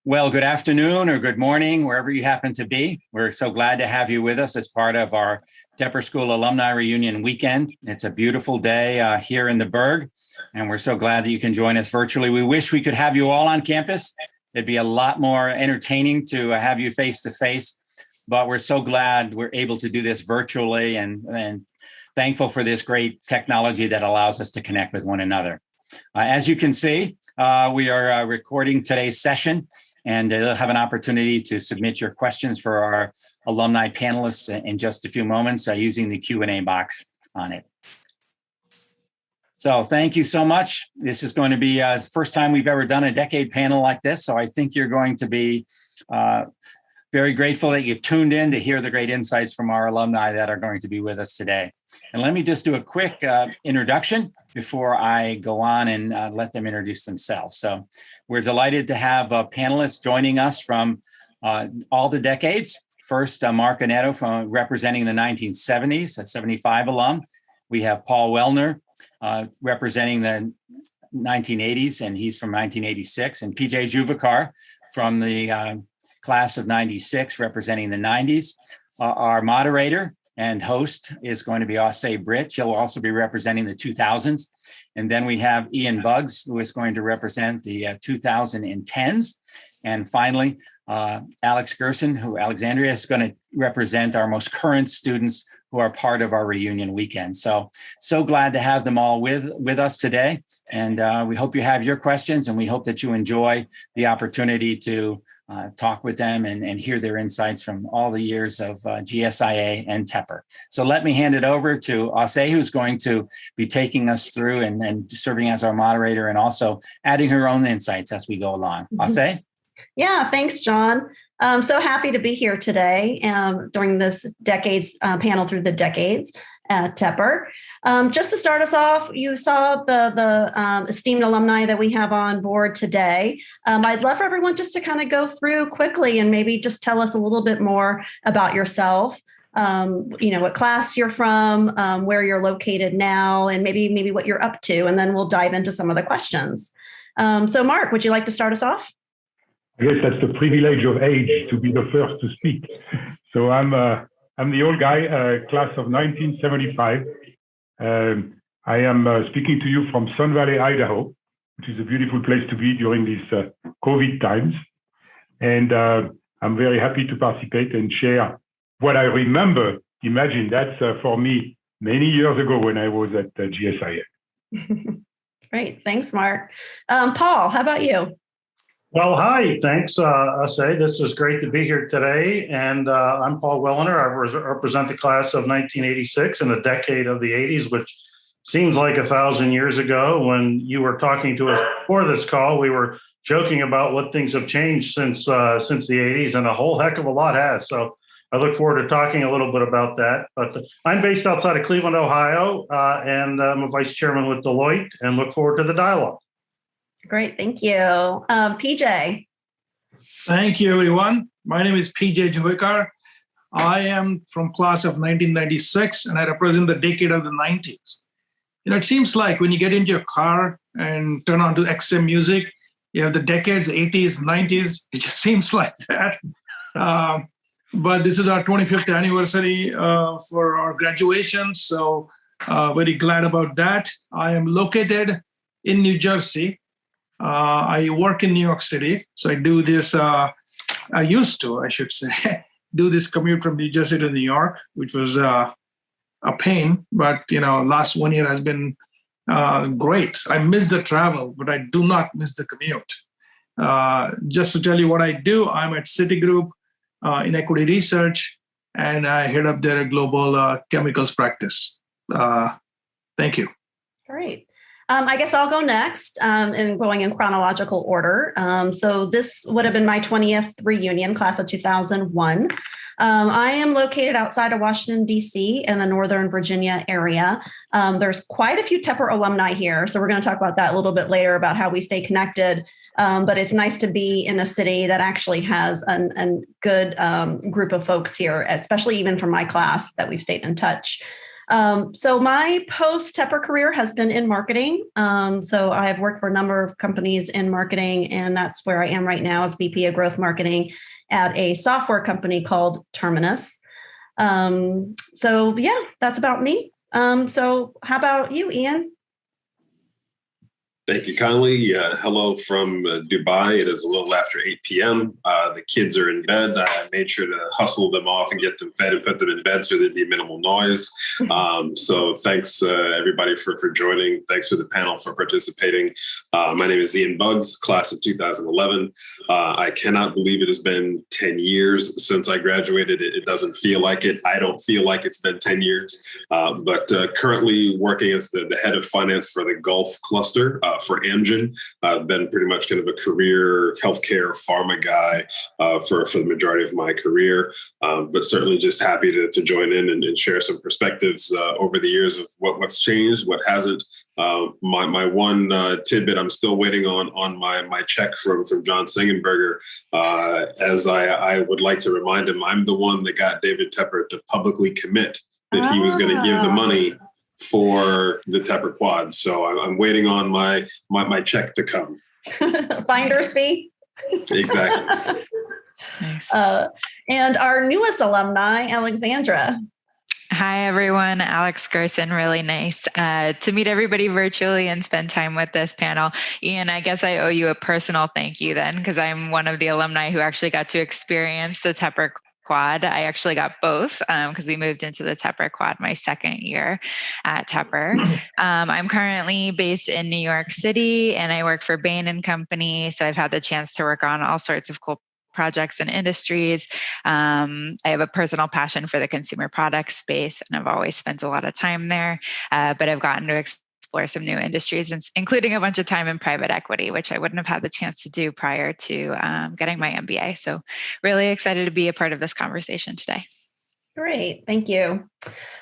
Well, good afternoon or good morning, wherever you happen to be. We're so glad to have you with us as part of our Tepper School Alumni Reunion weekend. It's a beautiful day here in the Berg, and we're so glad that you can join us virtually. We wish we could have you all on campus. It'd be a lot more entertaining to have you face to face, but we're so glad we're able to do this virtually and thankful for this great technology that allows us to connect with one another. As you can see, we are recording today's session, and you'll have an opportunity to submit your questions for our alumni panelists in just a few moments using the Q&A box on it. So thank you so much. This is going to be the first time we've ever done a decade panel like this, so I think you're going to be very grateful that you tuned in to hear the great insights from our alumni that are going to be with us today. And let me just do a quick introduction before I go on and let them introduce themselves. So we're delighted to have panelists joining us from all the decades. First, Mark Anetto representing the 1970s, a 75 alum. We have Paul Wellinger representing the 1980s, and he's from 1986. And PJ Jovikar from the class of 96, representing the 90s. Our moderator and host is going to be Ase Britt. She'll also be representing the 2000s. And then we have Ian Buggs, who is going to represent the 2010s. And finally, Alex Gerson, who Alexandria is going to represent our most current students who are part of our reunion weekend. So glad to have them all with us today. And we hope you have your questions, and we hope that you enjoy the opportunity to talk with them and hear their insights from all the years of GSIA and Tepper. So let me hand it over to Ase, who's going to be taking us through and serving as our moderator and also adding her own insights as we go along. Ase? Yeah, thanks, John. I'm so happy to be here today during this decades panel through the decades at Tepper. Just to start us off, you saw the esteemed alumni that we have on board today. I'd love for everyone just to kind of go through quickly and maybe just tell us a little bit more about yourself. What class you're from, where you're located now, and maybe what you're up to, and then we'll dive into some of the questions. So Mark, would you like to start us off? I guess that's the privilege of age to be the first to speak. So I'm the old guy, class of 1975. I am speaking to you from Sun Valley, Idaho, which is a beautiful place to be during these COVID times. And I'm very happy to participate and share what I remember. Imagine that's for me many years ago when I was at GSIA. Great. Thanks, Mark. Paul, how about you? Well, hi, thanks, Ase. This is great to be here today. And I'm Paul Wellinger. I represent the class of 1986 and the decade of the 80s, which seems like 1,000 years ago. When you were talking to us before this call, we were joking about what things have changed since the 80s, and a whole heck of a lot has. So I look forward to talking a little bit about that. But I'm based outside of Cleveland, Ohio, and I'm a vice chairman with Deloitte, and look forward to the dialogue. Great, thank you. PJ. Thank you, everyone. My name is PJ Jovikar. I am from class of 1996, and I represent the decade of the 90s. It seems like when you get into your car and turn on to XM music, you have the decades, 80s, 90s. It just seems like that. But this is our 25th anniversary for our graduation, so very glad about that. I am located in New Jersey. I work in New York City, so I do this, I should say, do this commute from New Jersey to New York, which was a pain, but, last 1 year has been great. I miss the travel, but I do not miss the commute. Just to tell you what I do, I'm at Citigroup in equity research, and I head up their global chemicals practice. Thank you. Great. I guess I'll go next and going in chronological order. So this would have been my 20th reunion, class of 2001. I am located outside of Washington, D.C. in the Northern Virginia area. There's quite a few Tepper alumni here. So we're going to talk about that a little bit later about how we stay connected. But it's nice to be in a city that actually has a good group of folks here, especially even from my class that we've stayed in touch. So my post-Tepper career has been in marketing. So I've worked for a number of companies in marketing, and that's where I am right now as VP of Growth Marketing at a software company called Terminus. So yeah, that's about me. So how about you, Ian? Thank you kindly. Hello from Dubai. It is a little after 8 p.m. The kids are in bed. I made sure to hustle them off and get them fed and put them in bed so there'd be minimal noise. So thanks everybody for joining. Thanks to the panel for participating. My name is Ian Buggs, class of 2011. I cannot believe it has been 10 years since I graduated. It doesn't feel like it. I don't feel like it's been 10 years. But currently working as the head of finance for the Gulf cluster for Amgen. I've been pretty much kind of a career healthcare pharma guy for the majority of my career, but certainly just happy to join in and share some perspectives over the years of what's changed, what hasn't. My one tidbit, I'm still waiting on my check from John Sengenberger, as I would like to remind him, I'm the one that got David Tepper to publicly commit that he was going to give the money for the Tepper quad. So I'm waiting on my check to come. Finder's fee. Exactly. Nice. And our newest alumni, Alexandra. Hi, everyone. Alex Gerson, really nice to meet everybody virtually and spend time with this panel. Ian, I guess I owe you a personal thank you then, because I'm one of the alumni who actually got to experience the Tepper quad. I actually got both because we moved into the Tepper quad my second year at Tepper. I'm currently based in New York City and I work for Bain & Company. So I've had the chance to work on all sorts of cool projects and industries. I have a personal passion for the consumer products space and I've always spent a lot of time there, but I've gotten to explore some new industries, including a bunch of time in private equity, which I wouldn't have had the chance to do prior to getting my MBA. So really excited to be a part of this conversation today. Great, thank you.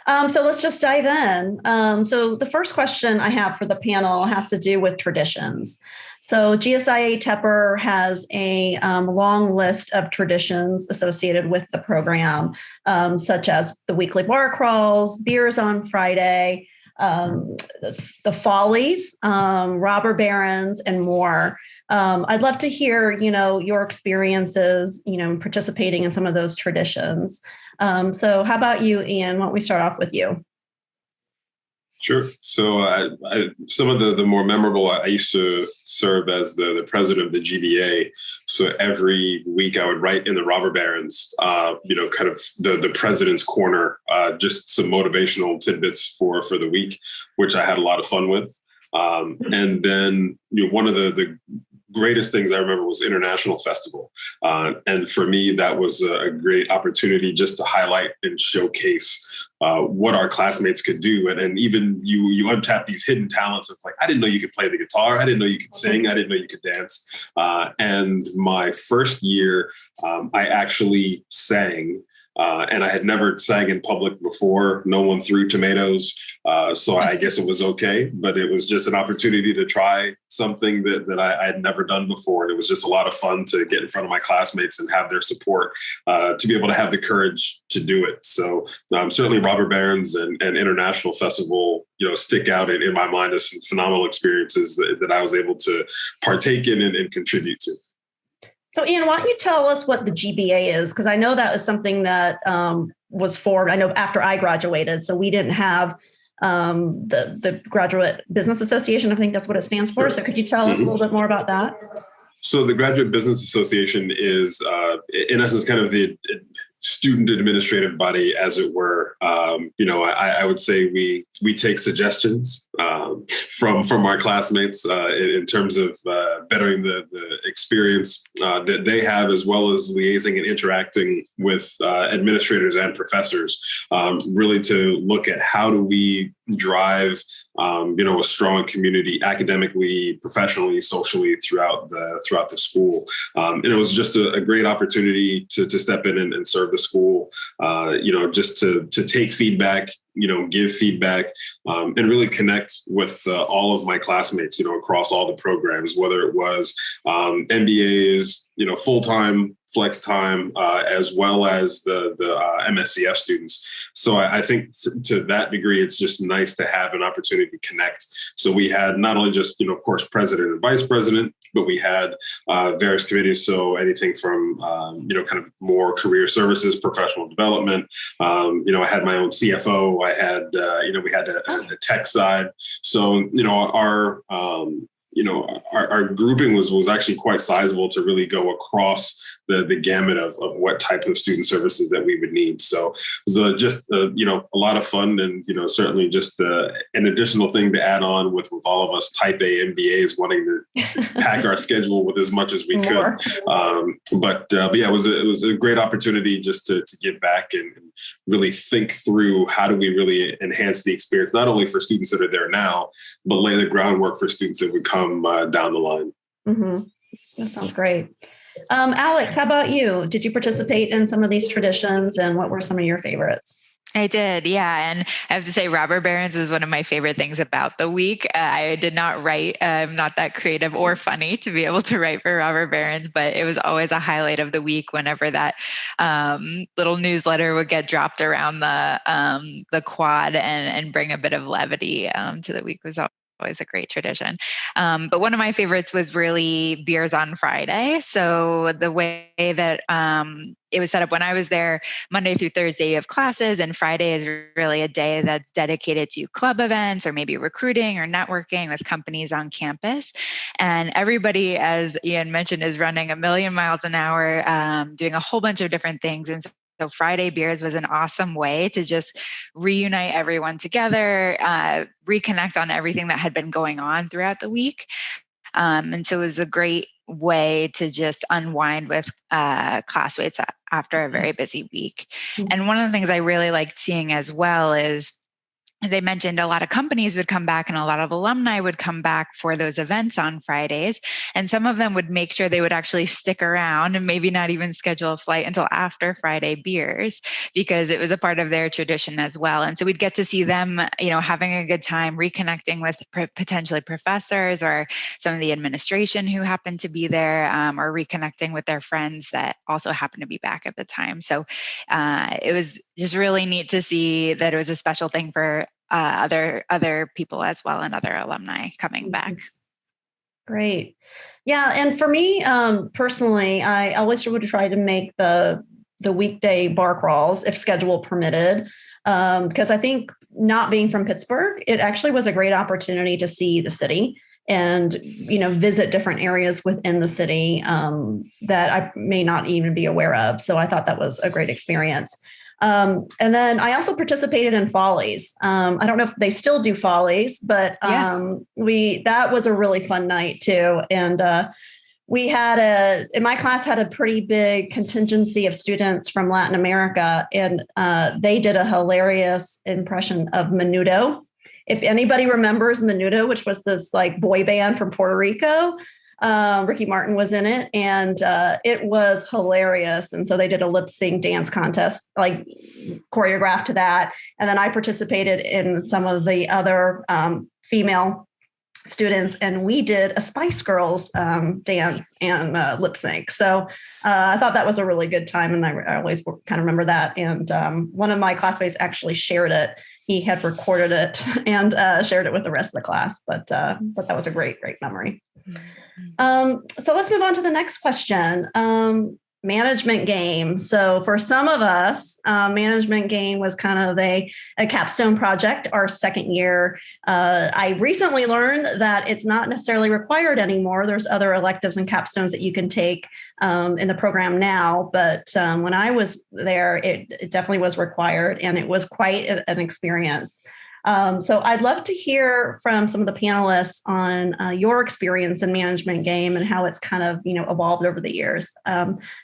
So let's just dive in. So the first question I have for the panel has to do with traditions. So GSIA Tepper has a long list of traditions associated with the program, such as the weekly bar crawls, beers on Friday, the Follies, robber barons, and more. I'd love to hear, your experiences, participating in some of those traditions. So how about you, Ian? Why don't we start off with you? Sure. So some of the more memorable, I used to serve as the president of the GBA. So every week I would write in the Robber Barons, kind of the president's corner, just some motivational tidbits for the week, which I had a lot of fun with. And then one of the greatest things I remember was International Festival. And for me, that was a great opportunity just to highlight and showcase what our classmates could do. And even you untap these hidden talents of like, I didn't know you could play the guitar. I didn't know you could sing. I didn't know you could dance. And my first year, I actually sang. And I had never sang in public before. No one threw tomatoes. So I guess it was okay, but it was just an opportunity to try something that I had never done before. And it was just a lot of fun to get in front of my classmates and have their support, to be able to have the courage to do it. So certainly Robber Barons and International Festival, stick out in my mind as some phenomenal experiences that I was able to partake in and contribute to. So, Ian, why don't you tell us what the GBA is? Because I know that was something that was formed, I know, after I graduated. So we didn't have the Graduate Business Association. I think that's what it stands for. Sure. So could you tell us a little bit more about that? So the Graduate Business Association is, in essence, kind of the student administrative body, as it were. I would say we take suggestions from our classmates in terms of bettering the experience that they have, as well as liaising and interacting with administrators and professors, really to look at how do we drive a strong community academically, professionally, socially throughout the school. And it was just a great opportunity to step in and serve the school, just to take feedback, give feedback, and really connect with all of my classmates, across all the programs, whether it was MBAs, full-time flex time, as well as the MSCF students. So I think to that degree, it's just nice to have an opportunity to connect. So we had not only just, of course, president and vice president, but we had various committees. So anything from, kind of more career services, professional development. I had my own CFO. I had, we had a tech side. So, our grouping was actually quite sizable to really go across the gamut of what type of student services that we would need. So it was just a lot of fun, and certainly just an additional thing to add on with all of us type A MBAs wanting to pack our schedule with as much as we could. But yeah, it was a great opportunity just to give back and really think through how do we really enhance the experience, not only for students that are there now, but lay the groundwork for students that would come down the line. Mm-hmm. That sounds great. Alex, how about you? Did you participate in some of these traditions, and what were some of your favorites? I did, yeah. And I have to say, robber barons was one of my favorite things about the week. I did not write. I'm not that creative or funny to be able to write for robber barons, but it was always a highlight of the week whenever that little newsletter would get dropped around the quad and bring a bit of levity to the week. Was always a great tradition. But one of my favorites was really Beers on Friday. So the way that it was set up when I was there, Monday through Thursday you have classes, and Friday is really a day that's dedicated to club events or maybe recruiting or networking with companies on campus. And everybody, as Ian mentioned, is running a million miles an hour, doing a whole bunch of different things. And so Friday Beers was an awesome way to just reunite everyone together, reconnect on everything that had been going on throughout the week. And so it was a great way to just unwind with classmates after a very busy week. Mm-hmm. And one of the things I really liked seeing as well is, as I mentioned, a lot of companies would come back and a lot of alumni would come back for those events on Fridays. And some of them would make sure they would actually stick around and maybe not even schedule a flight until after Friday Beers, because it was a part of their tradition as well. And so we'd get to see them, having a good time, reconnecting with potentially professors or some of the administration who happened to be there, or reconnecting with their friends that also happened to be back at the time. So it was just really neat to see that it was a special thing for other people as well, and other alumni coming back. Great. Yeah. And for me, personally, I always would try to make the weekday bar crawls if schedule permitted, because I think not being from Pittsburgh, it actually was a great opportunity to see the city and, visit different areas within the city that I may not even be aware of. So I thought that was a great experience. And then I also participated in Follies. I don't know if they still do Follies, but that was a really fun night too. And we had my class had a pretty big contingency of students from Latin America, and they did a hilarious impression of Menudo. If anybody remembers Menudo, which was this boy band from Puerto Rico, Ricky Martin was in it, and it was hilarious. And so they did a lip sync dance contest, choreographed to that. And then I participated in some of the other female students, and we did a Spice Girls dance and lip sync. So I thought that was a really good time, and I always kind of remember that. And one of my classmates actually shared it. He had recorded it and shared it with the rest of the class. But that was a great memory. So let's move on to the next question. Management game. So for some of us, management game was kind of a capstone project our second year. I recently learned that it's not necessarily required anymore. There's other electives and capstones that you can take in the program now. But when I was there, it definitely was required, and it was quite an experience. So I'd love to hear from some of the panelists on your experience in management game and how it's kind of, evolved over the years.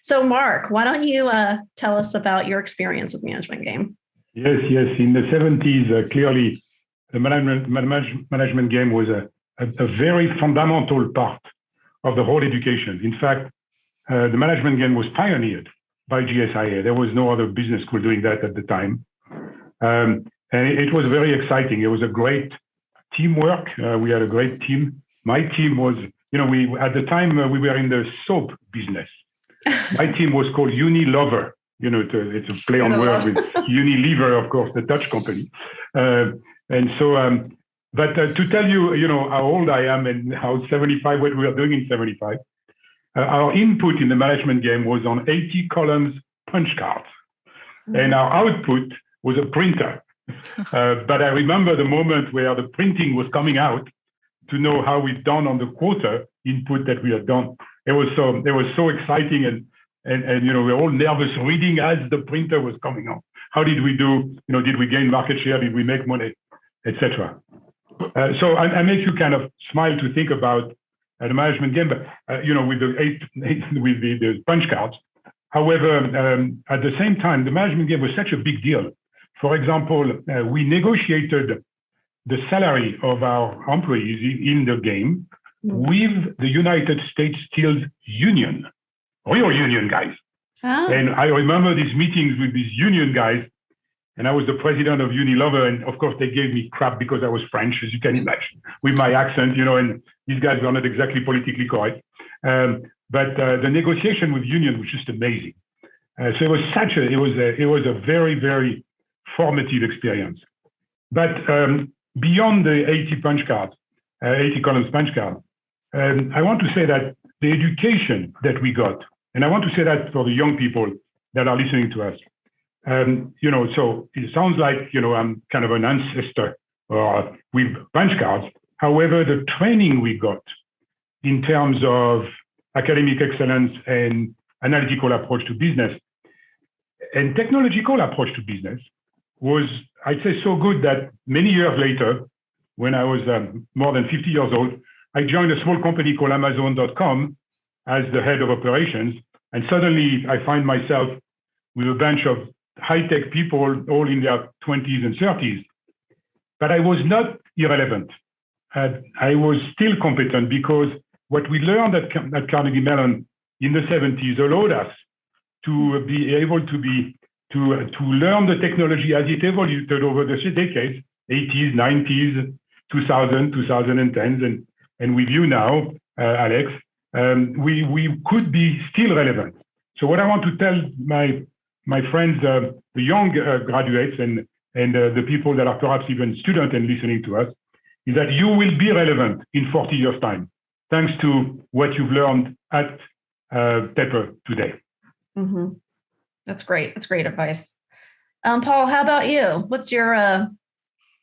So Mark, why don't you tell us about your experience with management game? Yes. In the 70s, clearly the management game was a very fundamental part of the whole education. In fact, the management game was pioneered by GSIA. There was no other business school doing that at the time. And it was very exciting. It was a great teamwork. We had a great team. My team was, at the time we were in the soap business. My team was called Unilever. It's a play on word with Unilever, of course, the Dutch company. And so, but to tell you, how old I am and how 75, what we are doing in 75, our input in the management game was on 80 columns punch cards. And our output was a printer. But I remember the moment where the printing was coming out to know how we've done on the quarter input that we had done. It was so exciting, and we were all nervous reading as the printer was coming out. How did we do? Did we gain market share? Did we make money, etc. So I make you kind of smile to think about the management game, but with the punch cards. However, at the same time, the management game was such a big deal. For example, we negotiated the salary of our employees in the game with the United States Steel Union, real union guys. Oh. And I remember these meetings with these union guys, and I was the president of Unilever, and of course they gave me crap because I was French, as you can imagine, with my accent, and these guys were not exactly politically correct. But the negotiation with union was just amazing. So it was a very, very formative experience. But beyond the 80 columns punch card, I want to say that the education that we got, and I want to say that for the young people that are listening to us, so it sounds like, I'm kind of an ancestor with punch cards. However, the training we got in terms of academic excellence and analytical approach to business and technological approach to business was, I'd say, so good that many years later, when I was more than 50 years old, I joined a small company called Amazon.com as the head of operations. And suddenly I find myself with a bunch of high-tech people, all in their 20s and 30s. But I was not irrelevant. I was still competent because what we learned at Carnegie Mellon in the 70s allowed us to be able to learn the technology as it evolved over the decades, 80s, 90s, 2000, 2010s, and with you now, Alex, we could be still relevant. So what I want to tell my friends, the young graduates and the people that are perhaps even students and listening to us, is that you will be relevant in 40 years' time, thanks to what you've learned at Tepper today. Mm-hmm. That's great. That's great advice. Paul, how about you? What's your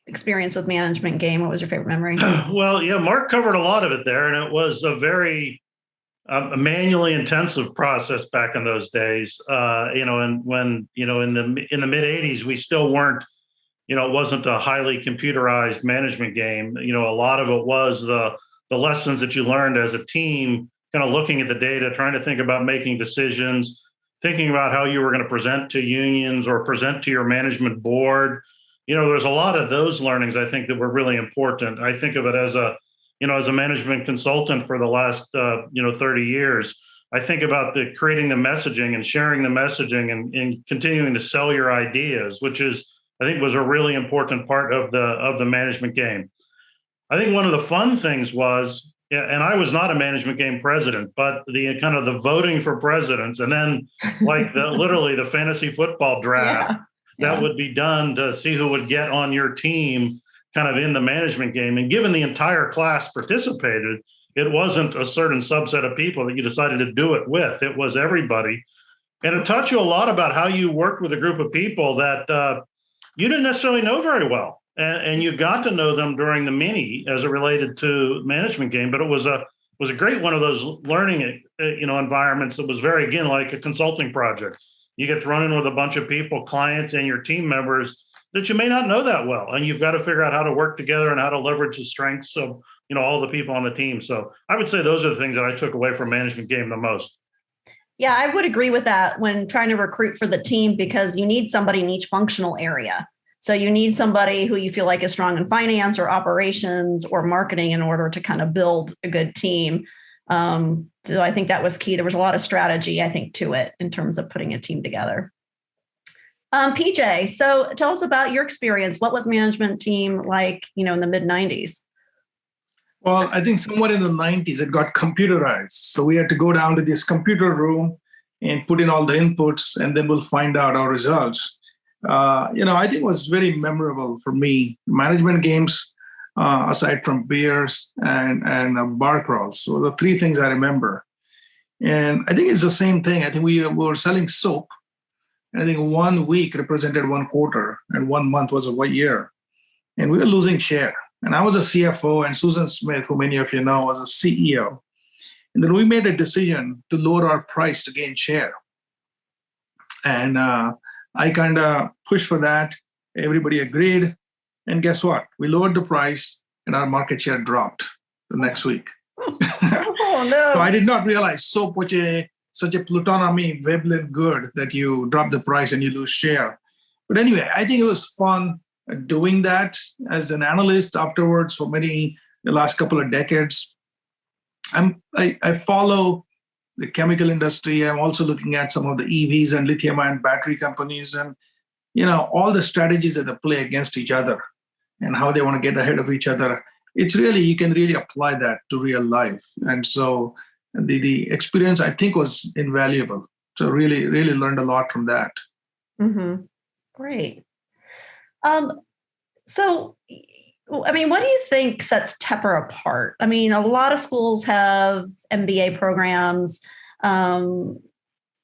experience with management game? What was your favorite memory? Well, yeah, Mark covered a lot of it there, and it was a very manually intensive process back in those days. And when in the mid '80s, we still weren't. It wasn't a highly computerized management game. A lot of it was the lessons that you learned as a team, kind of looking at the data, trying to think about making decisions, thinking about how you were going to present to unions or present to your management board. There's a lot of those learnings, I think, that were really important. I think of it as as a management consultant for the last 30 years. I think about creating the messaging and sharing the messaging and continuing to sell your ideas, which I think was a really important part of the management game. I think one of the fun things was, and I was not a management game president, but the kind of the voting for presidents, and then like literally the fantasy football draft that would be done to see who would get on your team kind of in the management game. And given the entire class participated, it wasn't a certain subset of people that you decided to do it with. It was everybody. And it taught you a lot about how you worked with a group of people that you didn't necessarily know very well. And you got to know them during the mini as it related to management game. But it was a great one of those learning environments that was very, again, like a consulting project. You get thrown in with a bunch of people, clients, and your team members that you may not know that well. And you've got to figure out how to work together and how to leverage the strengths of all the people on the team. So I would say those are the things that I took away from management game the most. Yeah, I would agree with that when trying to recruit for the team, because you need somebody in each functional area. So you need somebody who you feel like is strong in finance or operations or marketing in order to kind of build a good team. So I think that was key. There was a lot of strategy, I think, to it in terms of putting a team together. PJ, so tell us about your experience. What was management team like, in the mid 90s? Well, I think somewhat in the 90s, it got computerized. So we had to go down to this computer room and put in all the inputs, and then we'll find out our results. I think it was very memorable for me. Management games, aside from beers and bar crawls, so the three things I remember. And I think it's the same thing. I think we were selling soap. And I think 1 week represented 1 quarter, and 1 month was a 1 year. And we were losing share. And I was a CFO, and Susan Smith, who many of you know, was a CEO. And then we made a decision to lower our price to gain share. And I kind of pushed for that. Everybody agreed. And guess what? We lowered the price, and our market share dropped the next week. Oh, no. So I did not realize soap was such a Plutonomy Veblen good that you drop the price and you lose share. But anyway, I think it was fun doing that as an analyst afterwards for the last couple of decades. I follow the chemical industry. I'm also looking at some of the EVs and lithium-ion battery companies, and all the strategies that they play against each other and how they want to get ahead of each other. It's really, you can really apply that to real life. And so the experience, I think, was invaluable. So really, really learned a lot from that. Mm-hmm. Great. So, what do you think sets Tepper apart? I mean, a lot of schools have MBA programs, and,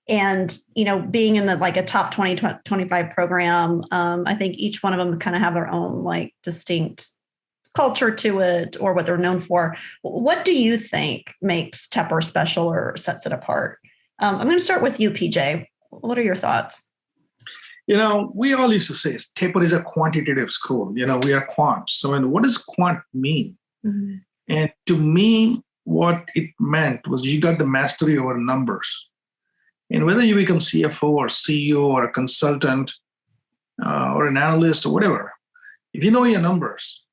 being in a top 20, 25 program, I think each one of them kind of have their own distinct culture to it or what they're known for. What do you think makes Tepper special or sets it apart? I'm going to start with you, PJ. What are your thoughts? We all used to say Tepper is a quantitative school. We are quants. So what does quant mean? Mm-hmm. And to me, what it meant was you got the mastery over numbers. And whether you become CFO or CEO or a consultant or an analyst or whatever, if you know your numbers,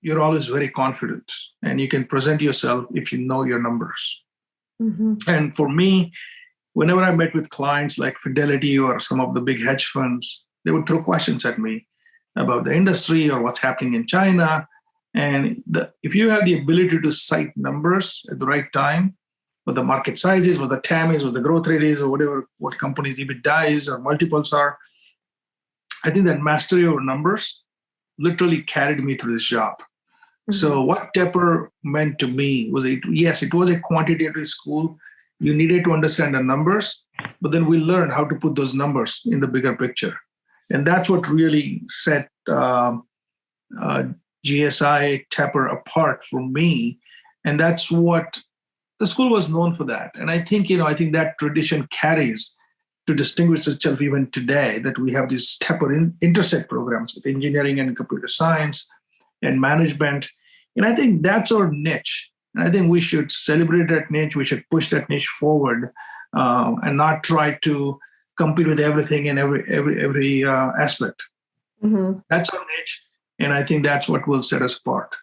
you're always very confident and you can present yourself if you know your numbers. Mm-hmm. And for me, whenever I met with clients like Fidelity or some of the big hedge funds, they would throw questions at me about the industry or what's happening in China. And if you have the ability to cite numbers at the right time, what the market size is, what the TAM is, what the growth rate is, or whatever, what companies EBITDA is or multiples are, I think that mastery over numbers literally carried me through this job. Mm-hmm. So what Tepper meant to me was, it was a quantitative school. You needed to understand the numbers, but then we learned how to put those numbers in the bigger picture. And that's what really set GSI Tepper apart for me. And that's what the school was known for that. And I think that tradition carries to distinguish itself even today, that we have these Tepper intersect programs with engineering and computer science and management. And I think that's our niche. And I think we should celebrate that niche. We should push that niche forward and not try to compete with everything in every aspect. Mm-hmm. That's our niche. And I think that's what will set us apart.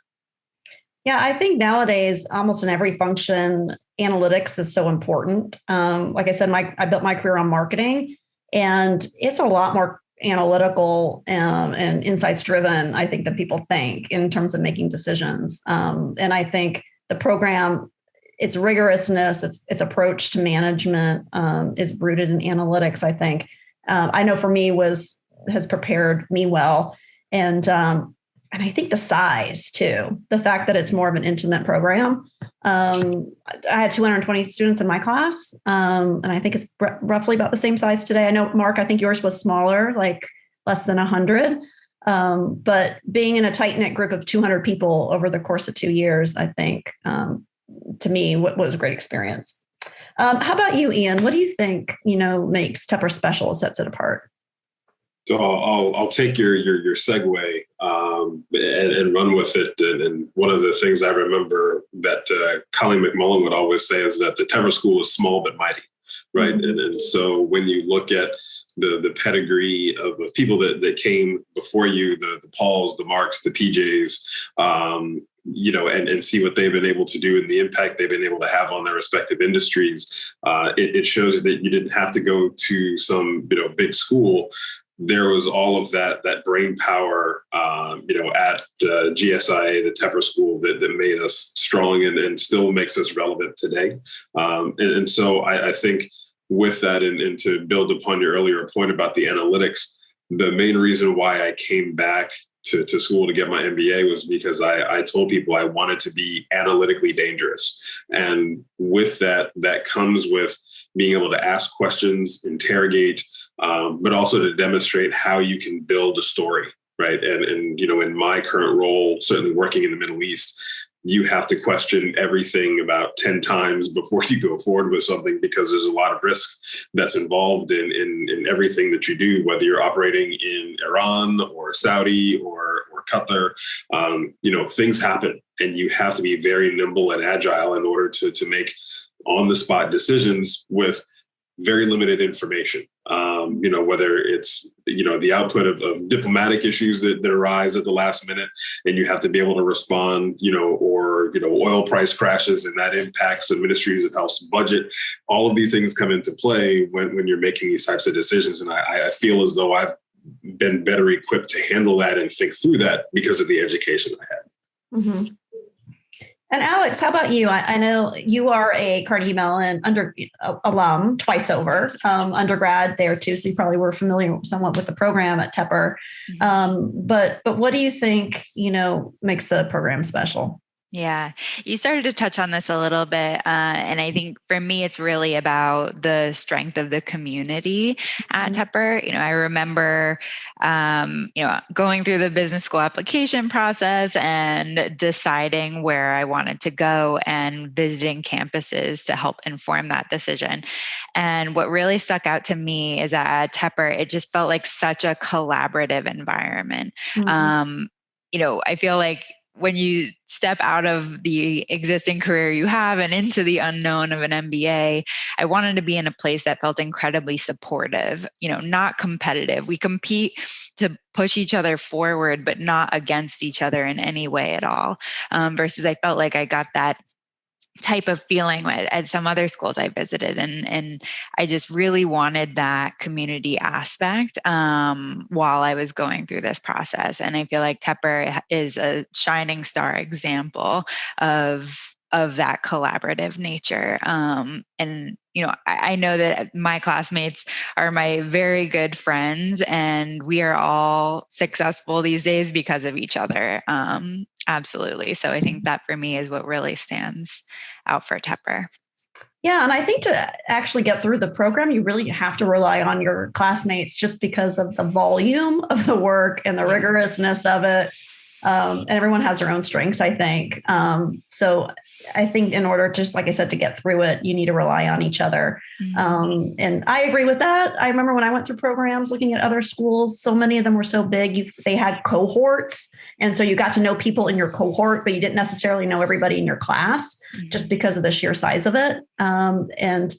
Yeah, I think nowadays, almost in every function, analytics is so important. Like I said, I built my career on marketing, and it's a lot more analytical and insights driven, I think, than people think in terms of making decisions. And I think the program, its rigorousness, its approach to management is rooted in analytics, I think. I know for me has prepared me well. And I think the size too, the fact that it's more of an intimate program. I had 220 students in my class, and I think it's roughly about the same size today. I know, Mark, I think yours was smaller, like less than 100. But being in a tight-knit group of 200 people over the course of 2 years, I think, to me, was a great experience. How about you, Ian? What do you think, makes Tepper special, sets it apart? So I'll take your segue and run with it. And one of the things I remember that Colleen McMullen would always say is that the Tepper School is small but mighty, right? Mm-hmm. And so when you look at the pedigree of people that came before you, the Pauls, the Marks, the PJs, and see what they've been able to do and the impact they've been able to have on their respective industries, it shows that you didn't have to go to some big school. There was all of that brain power, at GSIA, the Tepper School, that made us strong and still makes us relevant today. And so I think with that, and to build upon your earlier point about the analytics, the main reason why I came back to school to get my MBA was because I told people I wanted to be analytically dangerous. And with that comes with being able to ask questions, interrogate, but also to demonstrate how you can build a story, right? And in my current role, certainly working in the Middle East, you have to question everything about 10 times before you go forward with something, because there's a lot of risk that's involved in everything that you do, whether you're operating in Iran or Saudi or Qatar. Things happen, and you have to be very nimble and agile in order to make on-the-spot decisions with very limited information. Whether it's, the output of diplomatic issues that arise at the last minute, and you have to be able to respond, or oil price crashes and that impacts the Ministries of Health's budget. All of these things come into play when you're making these types of decisions. And I feel as though I've been better equipped to handle that and think through that because of the education I had. Mm-hmm. And Alex, how about you? I know you are a Carnegie Mellon alum twice over, undergrad there too, so you probably were familiar somewhat with the program at Tepper. But what do you think, makes the program special? Yeah, you started to touch on this a little bit. And I think for me, it's really about the strength of the community at Tupper. I remember, going through the business school application process and deciding where I wanted to go and visiting campuses to help inform that decision. And what really stuck out to me is that at Tupper, it just felt like such a collaborative environment. I feel like when you step out of the existing career you have and into the unknown of an MBA, I wanted to be in a place that felt incredibly supportive, not competitive. We compete to push each other forward, but not against each other in any way at all. Versus I felt like I got that type of feeling at some other schools I visited. And I just really wanted that community aspect while I was going through this process. And I feel like Tepper is a shining star example of that collaborative nature. I know that my classmates are my very good friends, and we are all successful these days because of each other. Absolutely. So I think that for me is what really stands out for Tepper. Yeah. And I think to actually get through the program, you really have to rely on your classmates just because of the volume of the work and the rigorousness of it. And everyone has their own strengths, I think. So I think in order to, like I said, to get through it, you need to rely on each other. And I agree with that. I remember when I went through programs looking at other schools, so many of them were so big, they had cohorts. And so you got to know people in your cohort, but you didn't necessarily know everybody in your class just because of the sheer size of it. And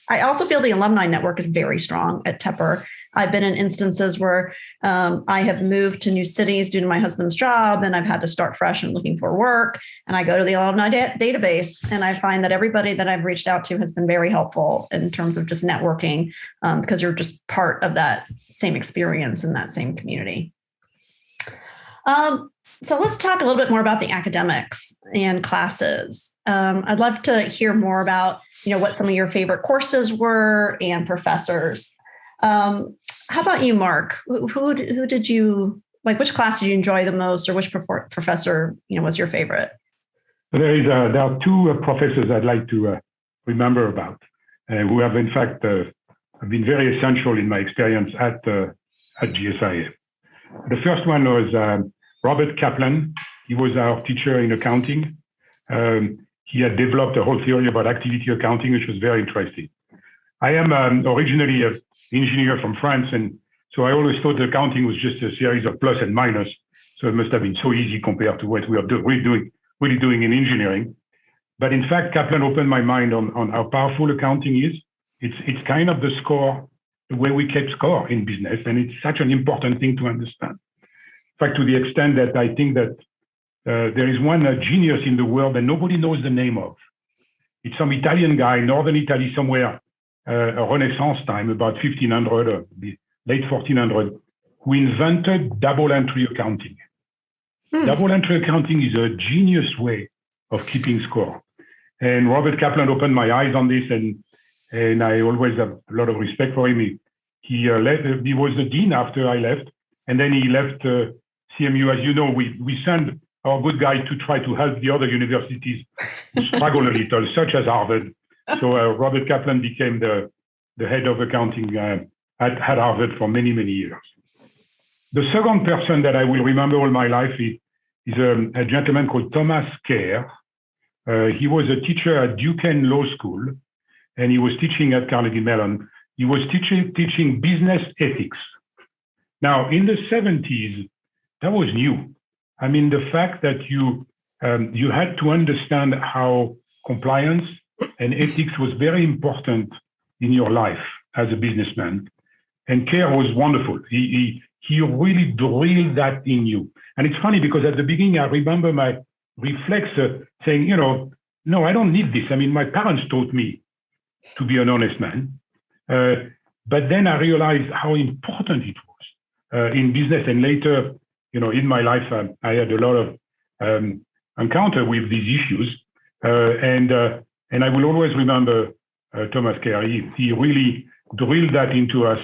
I also feel the alumni network is very strong at Tepper. I've been in instances where I have moved to new cities due to my husband's job, and I've had to start fresh and looking for work. And I go to the alumni database, and I find that everybody that I've reached out to has been very helpful in terms of just networking, because you're just part of that same experience in that same community. So let's talk a little bit more about the academics and classes. I'd love to hear more about, what some of your favorite courses were and professors. How about you, Mark? Who did you like? Which class did you enjoy the most, or which professor, was your favorite? There are two professors I'd like to remember about, who have in fact been very essential in my experience at GSIA. The first one was Robert Kaplan. He was our teacher in accounting. He had developed a whole theory about activity accounting, which was very interesting. I am originally an engineer from France, and so I always thought accounting was just a series of plus and minus. So it must have been so easy compared to what we are really doing in engineering. But in fact, Kaplan opened my mind on how powerful accounting is. It's kind of the way we keep score in business, and it's such an important thing to understand. In fact, to the extent that I think that there is one genius in the world that nobody knows the name of. It's some Italian guy, northern Italy somewhere, a Renaissance time, about 1500 or the late 1400, who invented double entry accounting. Double entry accounting is a genius way of keeping score. And Robert Kaplan opened my eyes on this, and and I always have a lot of respect for him. He was the dean after I left, and then he left CMU. As you know, we send our good guy to try to help the other universities who struggle a little, such as Harvard. So Robert Kaplan became the head of accounting at Harvard for many, many years. The second person that I will remember all my life is a gentleman called Thomas Kerr. He was a teacher at Duquesne Law School, and he was teaching at Carnegie Mellon. He was teaching business ethics. Now, in the 70s, that was new. I mean, the fact that you had to understand how compliance and ethics was very important in your life as a businessman. And Kerr was wonderful. He really drilled that in you. And it's funny because at the beginning, I remember my reflex saying, no, I don't need this. I mean, my parents taught me to be an honest man. But then I realized how important it was in business. And later, in my life, I had a lot of encounter with these issues. And I will always remember Thomas Kerr. He really drilled that into us.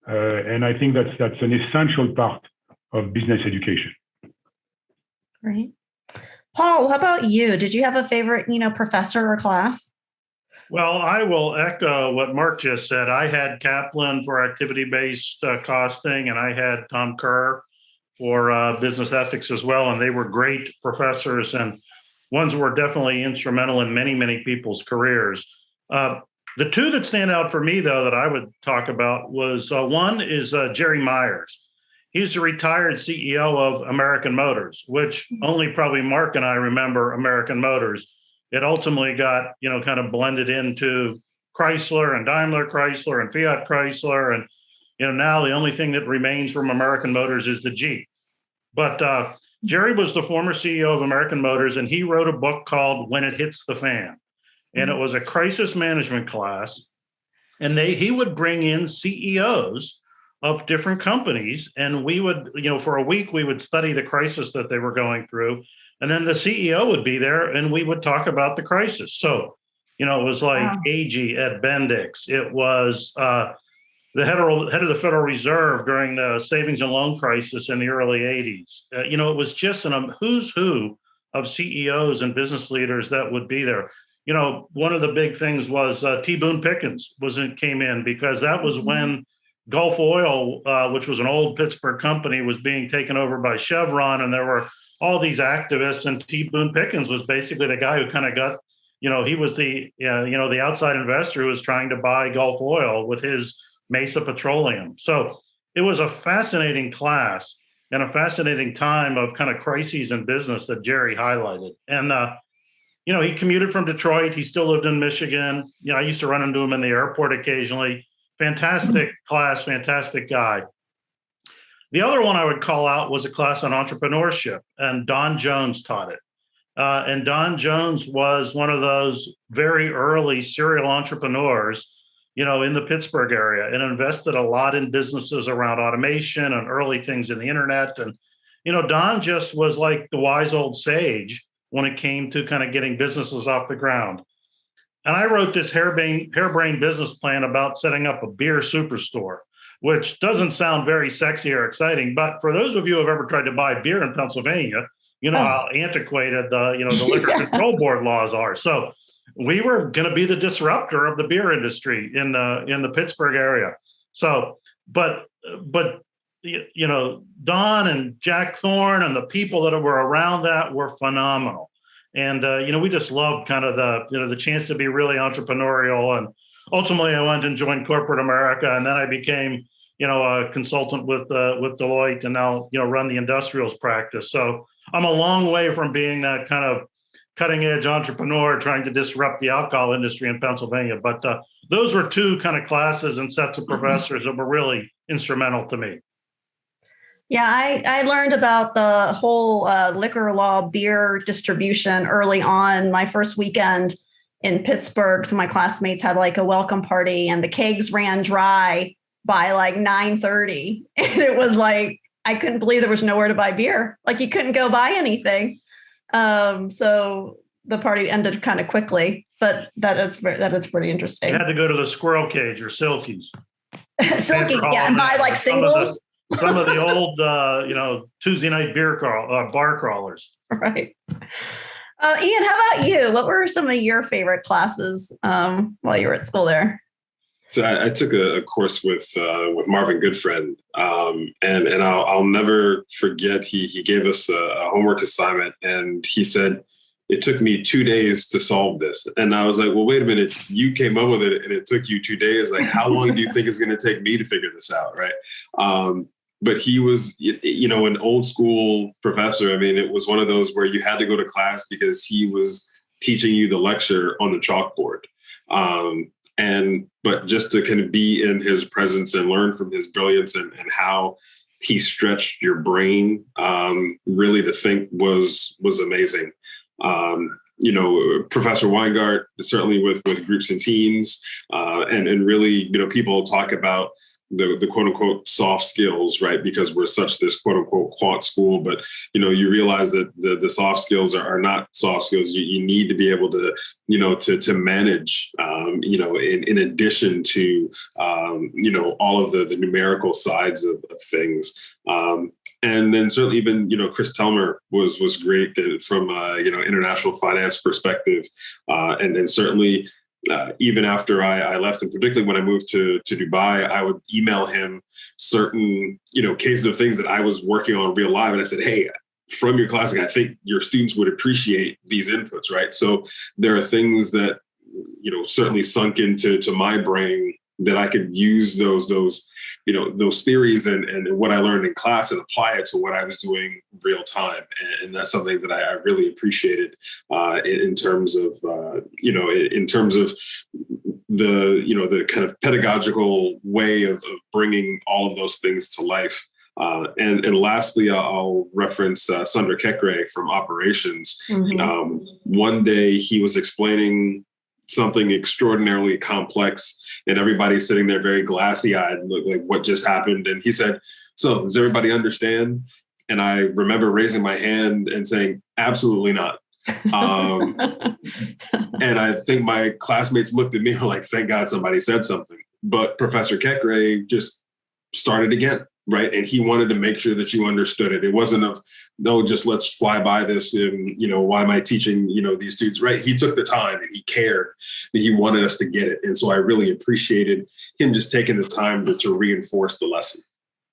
And I think that's an essential part of business education. Great. Paul, how about you? Did you have a favorite, professor or class? Well, I will echo what Mark just said. I had Kaplan for activity-based costing, and I had Tom Kerr for business ethics as well. And they were great professors and ones who were definitely instrumental in many, many people's careers. The two that stand out for me, though, that I would talk about was one is Jerry Myers. He's the retired CEO of American Motors, which only probably Mark and I remember American Motors. It ultimately got, kind of blended into Chrysler and Daimler Chrysler and Fiat Chrysler. And, now the only thing that remains from American Motors is the Jeep. But Jerry was the former CEO of American Motors, and he wrote a book called When It Hits the Fan. And it was a crisis management class. And he would bring in CEOs of different companies. And we would, for a week, we would study the crisis that they were going through. And then the CEO would be there and we would talk about the crisis. So, it was like AG at Bendix. It was the head of the Federal Reserve during the savings and loan crisis in the early 80s. It was just a who's who of CEOs and business leaders that would be there. One of the big things was T. Boone Pickens came in because that was when Gulf Oil, which was an old Pittsburgh company, was being taken over by Chevron, and there were all these activists, and T. Boone Pickens was basically the guy who kind of got, he was the, the outside investor who was trying to buy Gulf Oil with his Mesa Petroleum. So it was a fascinating class and a fascinating time of kind of crises in business that Jerry highlighted. And, he commuted from Detroit. He still lived in Michigan. I used to run into him in the airport occasionally. Fantastic class, fantastic guy. The other one I would call out was a class on entrepreneurship, and Don Jones taught it. And Don Jones was one of those very early serial entrepreneurs, in the Pittsburgh area, and invested a lot in businesses around automation and early things in the internet. And, Don just was like the wise old sage when it came to kind of getting businesses off the ground. And I wrote this harebrained business plan about setting up a beer superstore, which doesn't sound very sexy or exciting. But for those of you who have ever tried to buy beer in Pennsylvania, how antiquated the liquor control board laws are. So we were going to be the disruptor of the beer industry in the Pittsburgh area. So, but Don and Jack Thorne and the people that were around that were phenomenal. And, we just loved kind of the chance to be really entrepreneurial. And ultimately I went and joined corporate America. And then I became, a consultant with Deloitte, and now, run the industrials practice. So I'm a long way from being that kind of cutting edge entrepreneur trying to disrupt the alcohol industry in Pennsylvania. But those were two kind of classes and sets of professors that were really instrumental to me. Yeah, I learned about the whole liquor law beer distribution early on. My first weekend in Pittsburgh, so my classmates had like a welcome party, and the kegs ran dry by like 9:30. And it was like, I couldn't believe there was nowhere to buy beer. Like you couldn't go buy anything. So the party ended kind of quickly. but that is pretty interesting. You had to go to the squirrel cage or Silky's. Silky, yeah, and buy like singles. Some of the old, Tuesday night bar crawlers. Right. Ian, how about you? What were some of your favorite classes while you were at school there? So I took a course with Marvin Goodfriend, and I'll never forget. He gave us a homework assignment, and he said, "It took me 2 days to solve this." And I was like, "Well, wait a minute. You came up with it, and it took you 2 days. Like, how long do you think it's going to take me to figure this out?" Right? But he was, an old school professor. I mean, it was one of those where you had to go to class because he was teaching you the lecture on the chalkboard. But just to kind of be in his presence and learn from his brilliance and how he stretched your brain, really to think was amazing. Professor Weingart, certainly with groups and teams, and really, people talk about the quote unquote soft skills, right? Because we're such this quote unquote quant school, but you realize that the soft skills are not soft skills. You need to be able to, to manage, in addition to, all of the numerical sides of things. And then certainly even, Chris Telmer was great from international finance perspective. And certainly, even after I left, and particularly when I moved to Dubai, I would email him certain, cases of things that I was working on real live. And I said, "Hey, from your class, I think your students would appreciate these inputs," right? So there are things that, certainly sunk into my brain that I could use those theories and what I learned in class and apply it to what I was doing real time. And that's something that I really appreciated in terms of, in terms of the kind of pedagogical way of bringing all of those things to life. And lastly, I'll reference Sundar Kekre from operations. Mm-hmm. One day he was explaining something extraordinarily complex, and everybody's sitting there very glassy-eyed, like what just happened. And he said, "So does everybody understand?" And I remember raising my hand and saying, "Absolutely not." And I think my classmates looked at me and were like, "Thank God somebody said something." But Professor Kekre just started again, right? And he wanted to make sure that you understood it. It wasn't just let's fly by this and, why am I teaching, these students, right? He took the time and he cared that he wanted us to get it. And so I really appreciated him just taking the time to reinforce the lesson.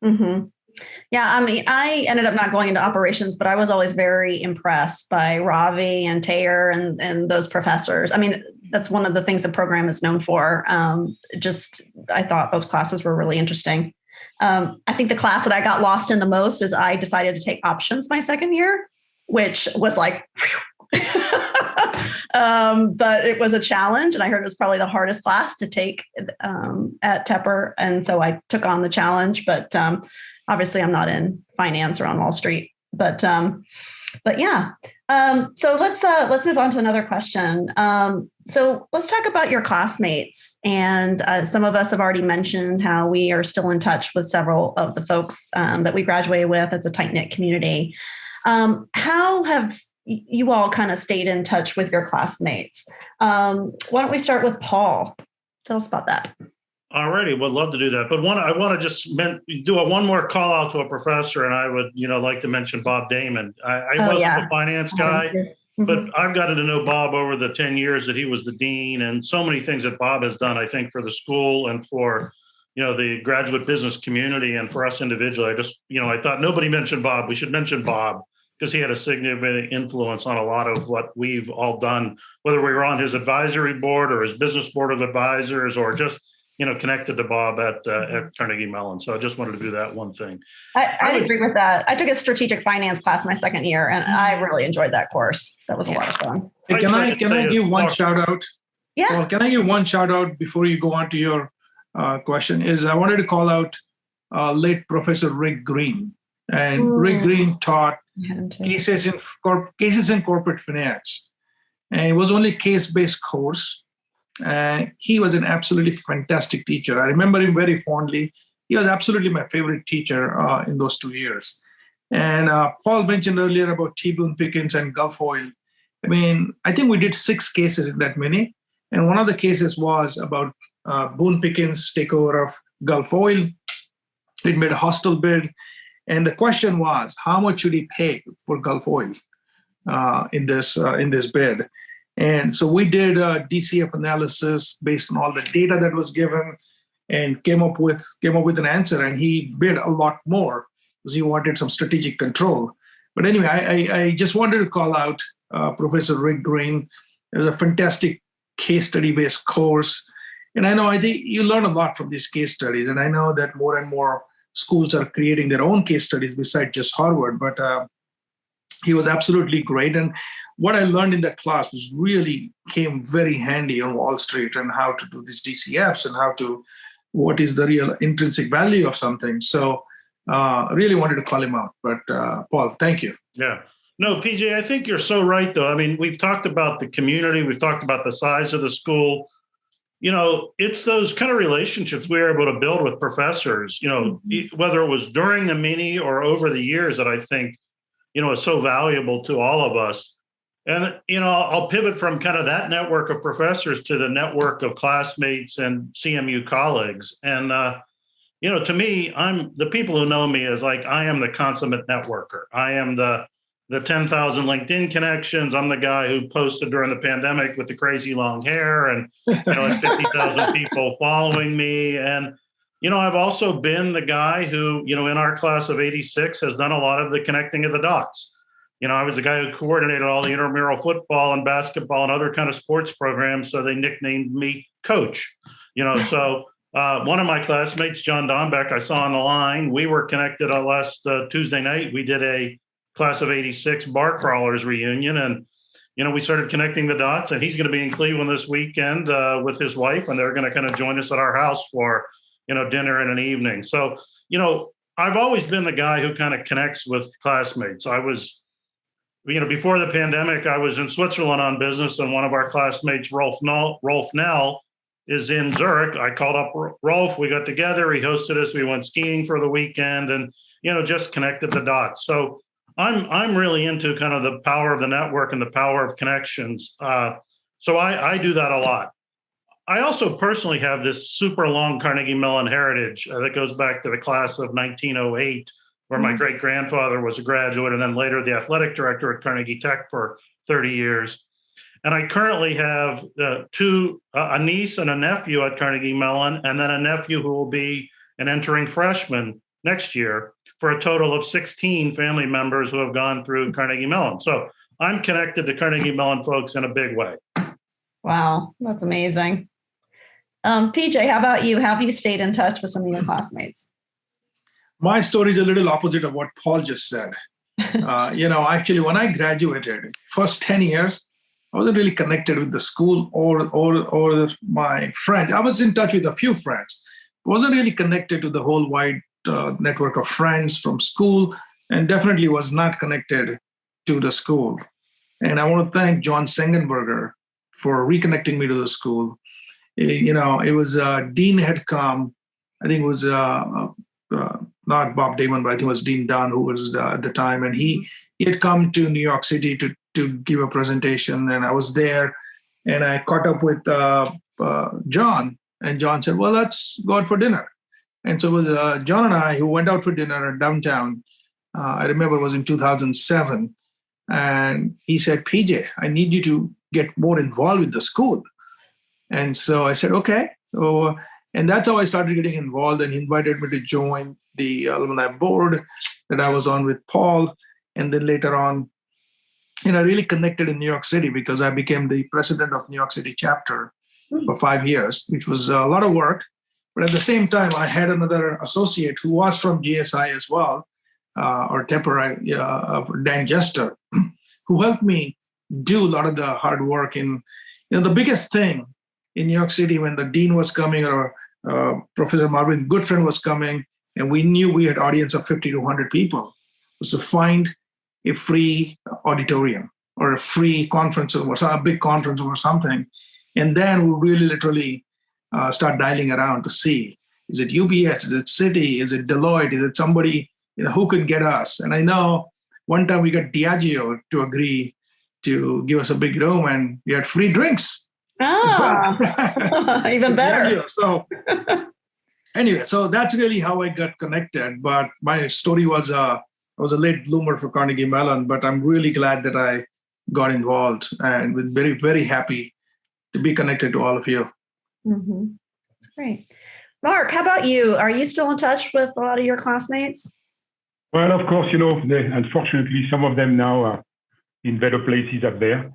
Mm-hmm. Yeah, I mean, I ended up not going into operations, but I was always very impressed by Ravi and Taylor and those professors. I mean, that's one of the things the program is known for. I thought those classes were really interesting. I think the class that I got lost in the most is I decided to take options my second year, which was like, but it was a challenge. And I heard it was probably the hardest class to take at Tepper. And so I took on the challenge, but obviously I'm not in finance or on Wall Street, but yeah. So let's move on to another question. So let's talk about your classmates. And some of us have already mentioned how we are still in touch with several of the folks that we graduated with. It's a tight-knit community. How have you all kind of stayed in touch with your classmates? Why don't we start with Paul? Tell us about that. Alrighty, would love to do that. But I want to just do one more call out to a professor, and I would, like to mention Bob Damon. I wasn't a finance guy, but I've gotten to know Bob over the 10 years that he was the dean, and so many things that Bob has done, I think, for the school and for, the graduate business community and for us individually. I just, I thought nobody mentioned Bob. We should mention Bob because he had a significant influence on a lot of what we've all done, whether we were on his advisory board or his business board of advisors or just connected to Bob at Carnegie Mellon. So I just wanted to do that one thing. I agree with that. I took a strategic finance class my second year, and I really enjoyed that course. That was a lot of fun. Hey, can I give one shout out? Yeah. Well, can I give one shout out before you go on to your question? I wanted to call out late Professor Rick Green. And Rick Green taught cases in corporate finance. And it was only a case-based course. He was an absolutely fantastic teacher. I remember him very fondly. He was absolutely my favorite teacher in those 2 years. And Paul mentioned earlier about T. Boone Pickens and Gulf Oil. I mean, I think we did 6 cases in that mini. And one of the cases was about Boone Pickens' takeover of Gulf Oil. It made a hostile bid. And the question was, how much should he pay for Gulf Oil in this bid? And so we did a DCF analysis based on all the data that was given and came up with an answer. And he bid a lot more because he wanted some strategic control. But anyway, I just wanted to call out Professor Rick Green. It was a fantastic case study-based course. And I think you learn a lot from these case studies. And I know that more and more schools are creating their own case studies besides just Harvard. But he was absolutely great. And what I learned in that class was really came very handy on Wall Street and how to do these DCFs and what is the real intrinsic value of something. So I really wanted to call him out. But Paul, thank you. Yeah. No, PJ, I think you're so right, though. I mean, we've talked about the community. We've talked about the size of the school. You know, it's those kind of relationships we were able to build with professors, you know, whether it was during the mini or over the years that I think, you know, is so valuable to all of us. And, you know, I'll pivot from kind of that network of professors to the network of classmates and CMU colleagues. And, you know, to me, the people who know me as like, I am the consummate networker. I am the 10,000 LinkedIn connections. I'm the guy who posted during the pandemic with the crazy long hair and, you know, 50,000 people following me. And, you know, I've also been the guy who, you know, in our class of 86 has done a lot of the connecting of the dots. You know, I was the guy who coordinated all the intramural football and basketball and other kind of sports programs. So they nicknamed me Coach, you know, so one of my classmates, John Dombeck, I saw on the line. We were connected last Tuesday night. We did a class of 86 bar crawlers reunion. And, you know, we started connecting the dots, and he's going to be in Cleveland this weekend with his wife, and they're going to kind of join us at our house for, you know, dinner and an evening. So, you know, I've always been the guy who kind of connects with classmates. I was, you know, before the pandemic, I was in Switzerland on business, and one of our classmates, Rolf Nell, is in Zurich. I called up Rolf. We got together. He hosted us. We went skiing for the weekend, and, you know, just connected the dots. So I'm really into kind of the power of the network and the power of connections. So I do that a lot. I also personally have this super long Carnegie Mellon heritage that goes back to the class of 1908, where my great grandfather was a graduate and then later the athletic director at Carnegie Tech for 30 years. And I currently have a niece and a nephew at Carnegie Mellon, and then a nephew who will be an entering freshman next year, for a total of 16 family members who have gone through Carnegie Mellon. So I'm connected to Carnegie Mellon folks in a big way. Wow, that's amazing. PJ, how about you? Have you stayed in touch with some of your classmates? My story is a little opposite of what Paul just said. You know, actually, when I graduated, first 10 years, I wasn't really connected with the school or my friends. I was in touch with a few friends. I wasn't really connected to the whole wide network of friends from school, and definitely was not connected to the school. And I want to thank John Sengenberger for reconnecting me to the school. You know, it was Dean had come. I think it was not Bob Damon, but I think it was Dean Dunn who was at the time, and he had come to New York City to give a presentation, and I was there, and I caught up with John, and John said, "Well, let's go out for dinner." And so it was John and I who went out for dinner in downtown. I remember it was in 2007. And he said, "PJ, I need you to get more involved with the school." And so I said, "Okay." So, and that's how I started getting involved. And he invited me to join the alumni board that I was on with Paul. And then later on, you know, I really connected in New York City because I became the president of New York City chapter for 5 years, which was a lot of work. But at the same time, I had another associate who was from GSI as well, or Tepper, Dan Jester, who helped me do a lot of the hard work. In, you know, the biggest thing in New York City when the dean was coming or Professor Marvin Goodfriend was coming, and we knew we had audience of 50 to 100 people, was to find a free auditorium or a free conference room or a big conference room or something. And then we really literally start dialing around to see, is it UBS, is it Citi, is it Deloitte, is it somebody, you know, who could get us? And I know one time we got Diageo to agree to give us a big room, and we had free drinks. Even better. So anyway, so that's really how I got connected. But my story was I was a late bloomer for Carnegie Mellon, but I'm really glad that I got involved, and was very, very happy to be connected to all of you. Mm-hmm. That's great. Mark, how about you? Are you still in touch with a lot of your classmates? Well, of course, unfortunately, some of them now are in better places up there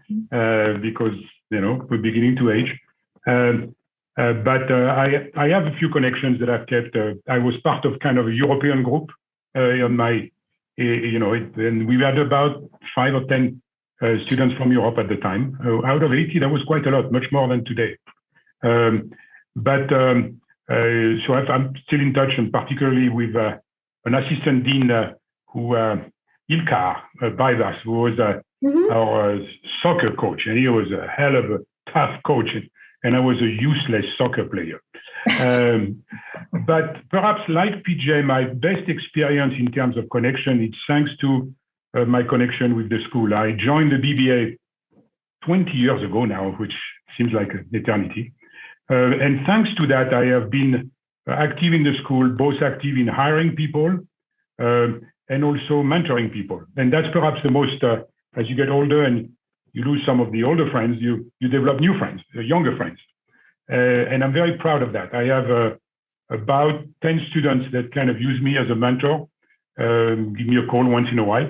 because, we're beginning to age. But I have a few connections that I've kept. I was part of kind of a European group on my, and we had about 5 or 10 students from Europe at the time. Out of 80, that was quite a lot, much more than today. So I'm still in touch, and particularly with an assistant dean who, Ilkar Baivas, who was our soccer coach, and he was a hell of a tough coach, and I was a useless soccer player. But perhaps like PJ, my best experience in terms of connection, it's thanks to my connection with the school. I joined the BBA 20 years ago now, which seems like an eternity. And thanks to that, I have been active in the school, both active in hiring people and also mentoring people. And that's perhaps the most, as you get older and you lose some of the older friends, you develop new friends, younger friends. And I'm very proud of that. I have about 10 students that kind of use me as a mentor, give me a call once in a while.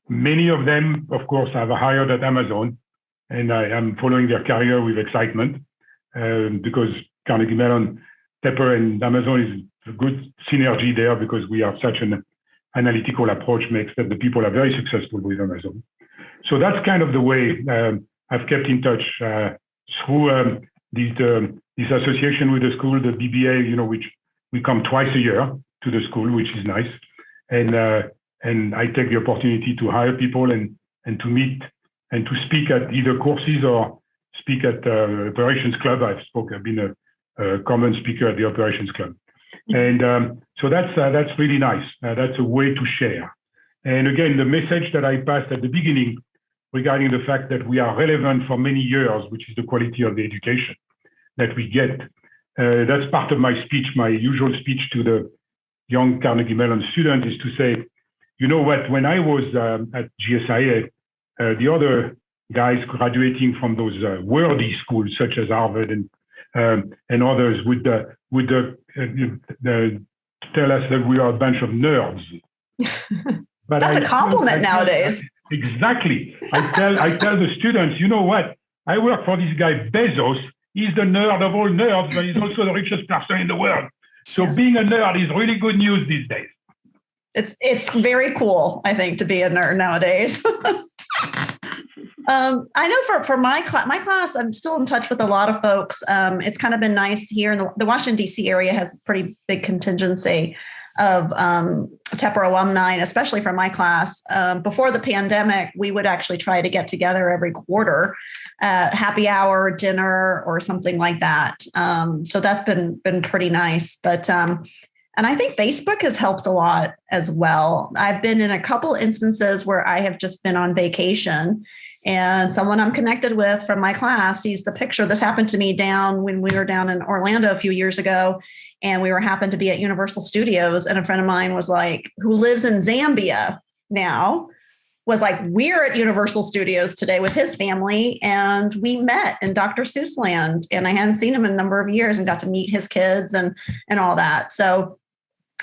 Many of them, of course, I've hired at Amazon, and I am following their career with excitement because Carnegie Mellon, Tepper, and Amazon is a good synergy there because we have such an analytical approach makes that the people are very successful with Amazon. So that's kind of the way I've kept in touch through this association with the school, the BBA, which we come twice a year to the school, which is nice. And I take the opportunity to hire people and to meet and to speak at either courses or speak at Operations Club. I've been a common speaker at the Operations Club. And so that's really nice. That's a way to share. And again, the message that I passed at the beginning regarding the fact that we are relevant for many years, which is the quality of the education that we get. That's part of my speech. My usual speech to the young Carnegie Mellon students is to say, you know what, when I was at GSIA, the other guys graduating from those worthy schools such as Harvard and others would tell us that we are a bunch of nerds. But that's a compliment nowadays. Exactly. I tell the students, you know what? I work for this guy Bezos. He's the nerd of all nerds, but he's also the richest person in the world. So being a nerd is really good news these days. It's very cool, I think, to be a nerd nowadays. I know for my class, I'm still in touch with a lot of folks. It's kind of been nice here in the Washington, D.C. area has a pretty big contingency of Tepper alumni, and especially for my class. Before the pandemic, we would actually try to get together every quarter, happy hour, dinner, or something like that. So that's been pretty nice. But and I think Facebook has helped a lot as well. I've been in a couple instances where I have just been on vacation, and someone I'm connected with from my class sees the picture. This happened to me when we were down in Orlando a few years ago, and we happened to be at Universal Studios, and a friend of mine was like, who lives in Zambia now, was like, we're at Universal Studios today with his family, and we met in Dr. Seuss land, and I hadn't seen him in a number of years and got to meet his kids and all that. So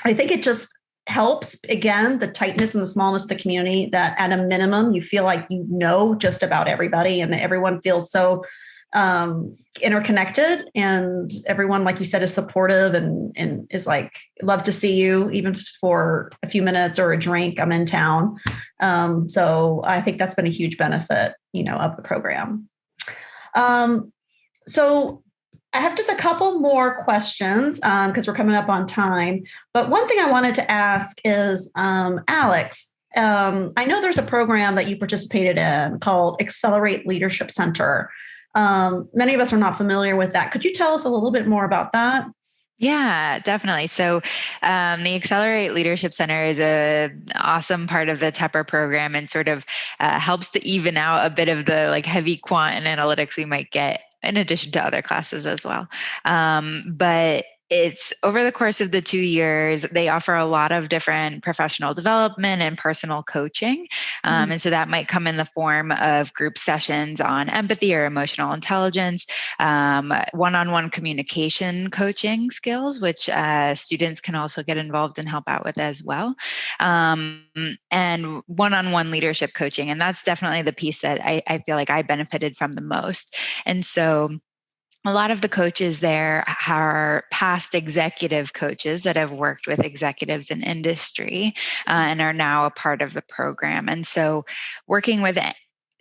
I think it just helps, again, the tightness and the smallness of the community, that at a minimum, you feel like you know just about everybody, and everyone feels so interconnected, and everyone, like you said, is supportive and is like, love to see you, even for a few minutes or a drink, I'm in town. So I think that's been a huge benefit, of the program. So I have just a couple more questions because we're coming up on time. But one thing I wanted to ask is, Alex, I know there's a program that you participated in called Accelerate Leadership Center. Many of us are not familiar with that. Could you tell us a little bit more about that? Yeah, definitely. So the Accelerate Leadership Center is an awesome part of the Tepper program and sort of helps to even out a bit of the like heavy quant and analytics we might get in addition to other classes as well. But it's over the course of the 2 years, they offer a lot of different professional development and personal coaching. And so that might come in the form of group sessions on empathy or emotional intelligence, one-on-one communication coaching skills, which students can also get involved and help out with as well, and one-on-one leadership coaching. And that's definitely the piece that I feel like I benefited from the most. And so a lot of the coaches there are past executive coaches that have worked with executives in industry and are now a part of the program. And so working with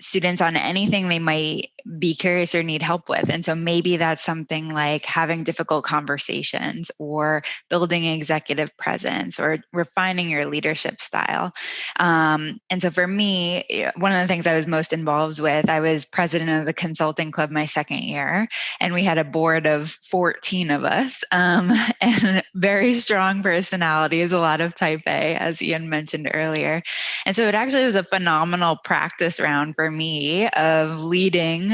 students on anything they might be curious or need help with. And so maybe that's something like having difficult conversations or building executive presence or refining your leadership style. And so for me, one of the things I was most involved with, I was president of the consulting club my second year, and we had a board of 14 of us and very strong personalities, a lot of type A, as Ian mentioned earlier. And so it actually was a phenomenal practice round for me of leading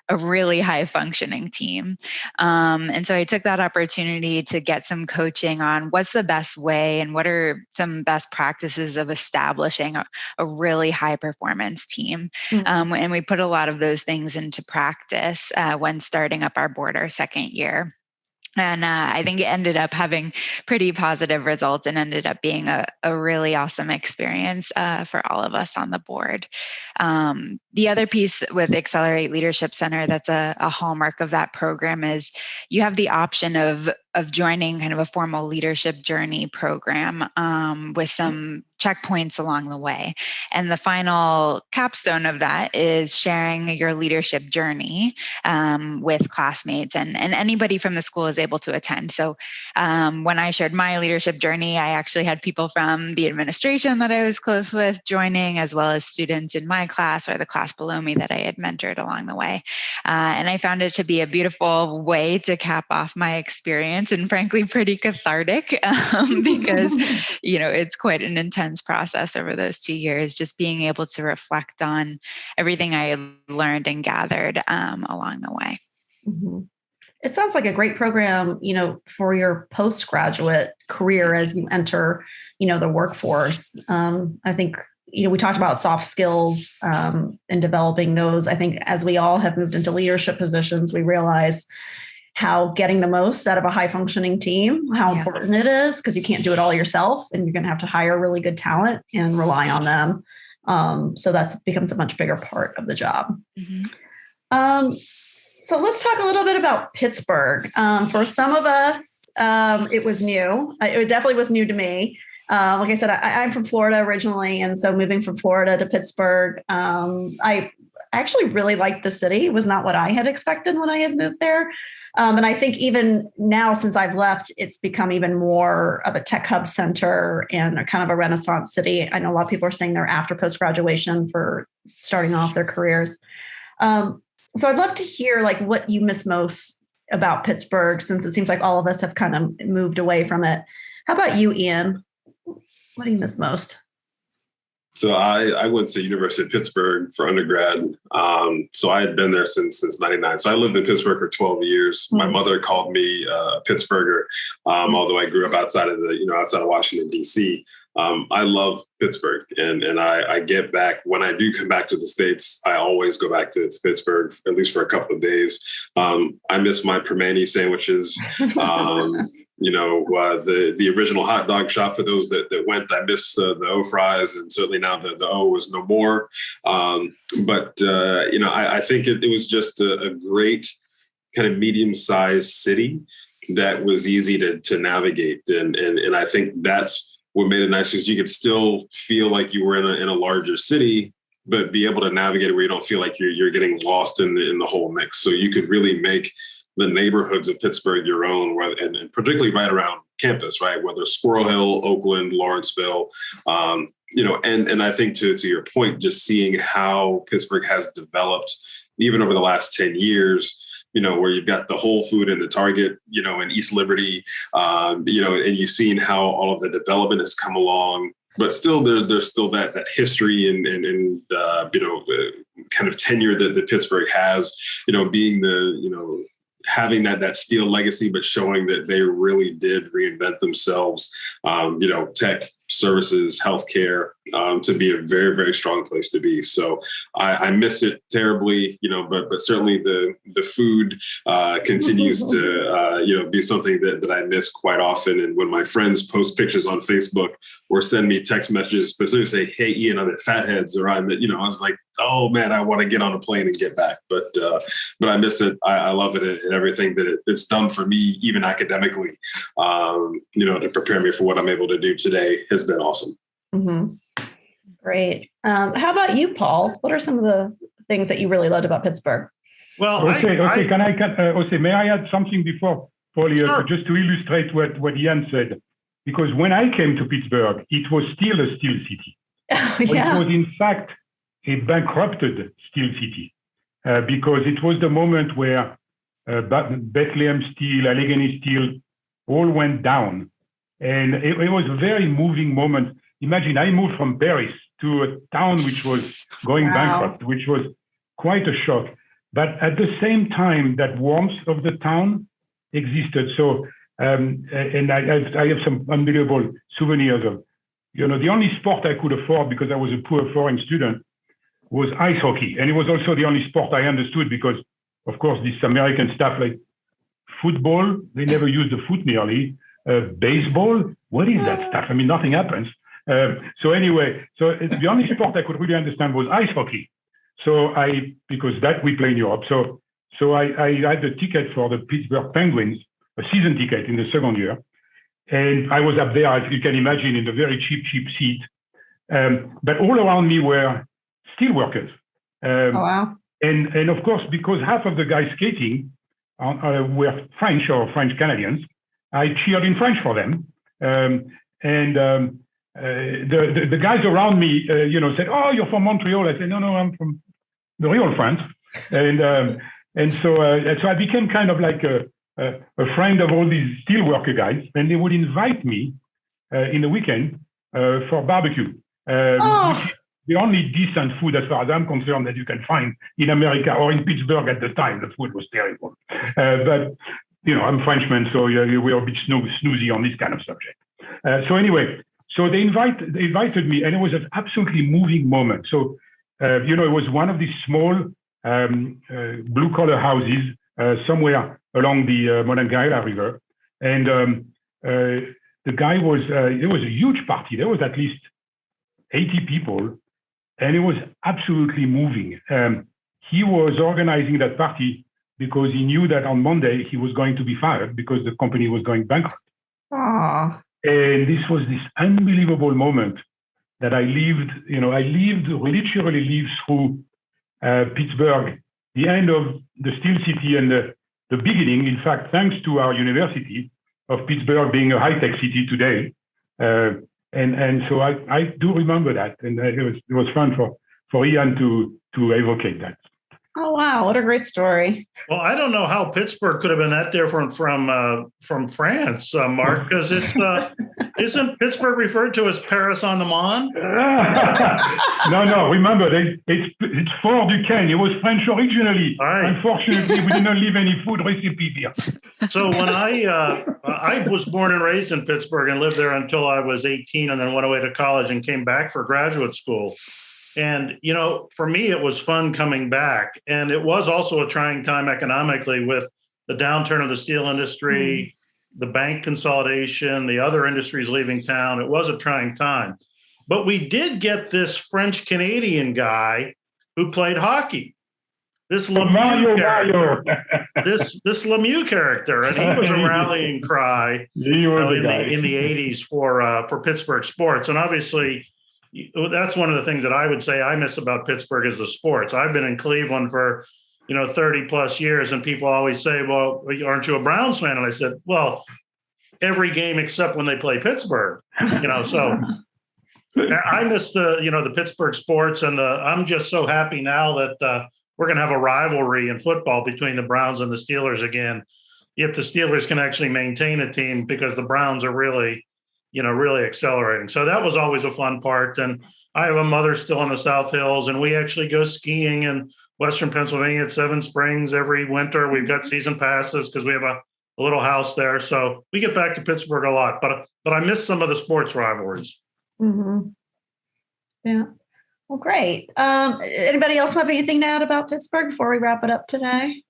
a really high functioning team. And so I took that opportunity to get some coaching on what's the best way and what are some best practices of establishing a really high performance team. And we put a lot of those things into practice when starting up our board our second year. And I think it ended up having pretty positive results and ended up being a really awesome experience for all of us on the board. The other piece with Accelerate Leadership Center that's a hallmark of that program is you have the option of joining kind of a formal leadership journey program with some checkpoints along the way. And the final capstone of that is sharing your leadership journey with classmates, and anybody from the school is able to attend. So when I shared my leadership journey, I actually had people from the administration that I was close with joining, as well as students in my class or the class below me that I had mentored along the way. And I found it to be a beautiful way to cap off my experience, and frankly, pretty cathartic because, it's quite an intense process over those 2 years, just being able to reflect on everything I learned and gathered along the way. Mm-hmm. It sounds like a great program, for your postgraduate career as you enter, the workforce. I think, we talked about soft skills and developing those. I think as we all have moved into leadership positions, we realize how getting the most out of a high functioning team, how important it is, because you can't do it all yourself and you're going to have to hire really good talent and rely on them. So that becomes a much bigger part of the job. Mm-hmm. So let's talk a little bit about Pittsburgh. For some of us, it was new. It definitely was new to me. Like I said, I'm from Florida originally. And so moving from Florida to Pittsburgh, I actually really liked the city. It was not what I had expected when I had moved there. And I think even now, since I've left, it's become even more of a tech hub center and a kind of a Renaissance city. I know a lot of people are staying there after post-graduation for starting off their careers. So I'd love to hear what you miss most about Pittsburgh, since it seems like all of us have kind of moved away from it. How about you, Ian? What do you miss most? So I went to University of Pittsburgh for undergrad. So I had been there since 99. So I lived in Pittsburgh for 12 years. Mm-hmm. My mother called me a Pittsburgher, although I grew up outside of Washington, D.C. I love Pittsburgh, and I get back when I do come back to the States. I always go back to Pittsburgh at least for a couple of days. I miss my permane sandwiches. The original hot dog shop for those that went. I miss the O fries, and certainly now the O is no more. I think it was just a great kind of medium-sized city that was easy to navigate, and I think that's what made it nice, because you could still feel like you were in a larger city, but be able to navigate it where you don't feel like you're getting lost in the whole mix. So you could really make the neighborhoods of Pittsburgh your own, and particularly right around campus, right? Whether Squirrel Hill, Oakland, Lawrenceville, and I think to your point, just seeing how Pittsburgh has developed even over the last 10 years, where you've got the Whole Food and the Target, in East Liberty, and you've seen how all of the development has come along. But still, there's still that history and kind of tenure that Pittsburgh has, being having that steel legacy, but showing that they really did reinvent themselves, tech, services, healthcare, to be a very, very strong place to be. So I miss it terribly, but certainly the food continues to, be something that I miss quite often. And when my friends post pictures on Facebook or send me text messages specifically say, "Hey, Ian, I'm at Fatheads," or I'm at, I was like, oh man, I want to get on a plane and get back. But I miss it. I love it and everything that it's done for me, even academically, to prepare me for what I'm able to do today has been awesome. Mm-hmm. Great. How about you, Paul? What are some of the things that you really loved about Pittsburgh? Well, may I add something before, Paul, sure. just to illustrate what Ian said? Because when I came to Pittsburgh, it was still a steel city. Yeah. It was, in fact, a bankrupted steel city because it was the moment where Bethlehem Steel, Allegheny Steel, all went down. And it was a very moving moment. Imagine I moved from Paris to a town which was going bankrupt, which was quite a shock. But at the same time, that warmth of the town existed. So, and I have some unbelievable souvenirs of, the only sport I could afford because I was a poor foreign student was ice hockey. And it was also the only sport I understood because, of course, this American stuff like football, they never use the foot nearly. Baseball, what is that stuff? I mean, nothing happens. So the only sport I could really understand was ice hockey. So because that we play in Europe. So I had the ticket for the Pittsburgh Penguins, a season ticket in the second year. And I was up there, as you can imagine, in the very cheap seat. But all around me were steel workers. Wow. And of course, because half of the guys skating were French or French Canadians, I cheered in French for them. The guys around me, said, "Oh, you're from Montreal." I said, "No, I'm from the real France." And so I became kind of like a friend of all these steelworker guys, and they would invite me in the weekend for barbecue, which is the only decent food, as far as I'm concerned, that you can find in America or in Pittsburgh at the time. The food was terrible, but I'm Frenchman, so we're a bit snoozy on this kind of subject. So they invited me, and it was an absolutely moving moment. So, it was one of these small blue-collar houses somewhere along the Monongahela River. And the guy was, it was a huge party. There was at least 80 people, and it was absolutely moving. He was organizing that party because he knew that on Monday he was going to be fired because the company was going bankrupt. Aww. And this was this unbelievable moment that I literally lived through Pittsburgh, the end of the steel city and the beginning, in fact, thanks to our university of Pittsburgh being a high-tech city today. And so I do remember that. And it was fun for Ian to evocate that. Oh, wow. What a great story. Well, I don't know how Pittsburgh could have been that different from France, Mark, because isn't Pittsburgh referred to as Paris on the Mon? No. Remember, it's Fort Duquesne. It was French originally. Right. Unfortunately, we didn't leave any food recipe here. So when I was born and raised in Pittsburgh and lived there until I was 18 and then went away to college and came back for graduate school. And, for me, it was fun coming back. And it was also a trying time economically with the downturn of the steel industry, the bank consolidation, the other industries leaving town. It was a trying time. But we did get this French-Canadian guy who played hockey. This Lemieux character. this Lemieux character. And he was a rallying cry in the 80s for Pittsburgh sports. And obviously, that's one of the things that I would say I miss about Pittsburgh is the sports. I've been in Cleveland for, 30 plus years, and people always say, "Well, aren't you a Browns fan?" And I said, "Well, every game except when they play Pittsburgh." So I miss the Pittsburgh sports, and I'm just so happy now that we're going to have a rivalry in football between the Browns and the Steelers again, if the Steelers can actually maintain a team, because the Browns are really, really accelerating. So that was always a fun part. And I have a mother still in the South Hills, and we actually go skiing in Western Pennsylvania at Seven Springs every winter. We've got season passes because we have a little house there. So we get back to Pittsburgh a lot, but I miss some of the sports rivalries. Mm-hmm. Yeah. Well, great. Anybody else have anything to add about Pittsburgh before we wrap it up today?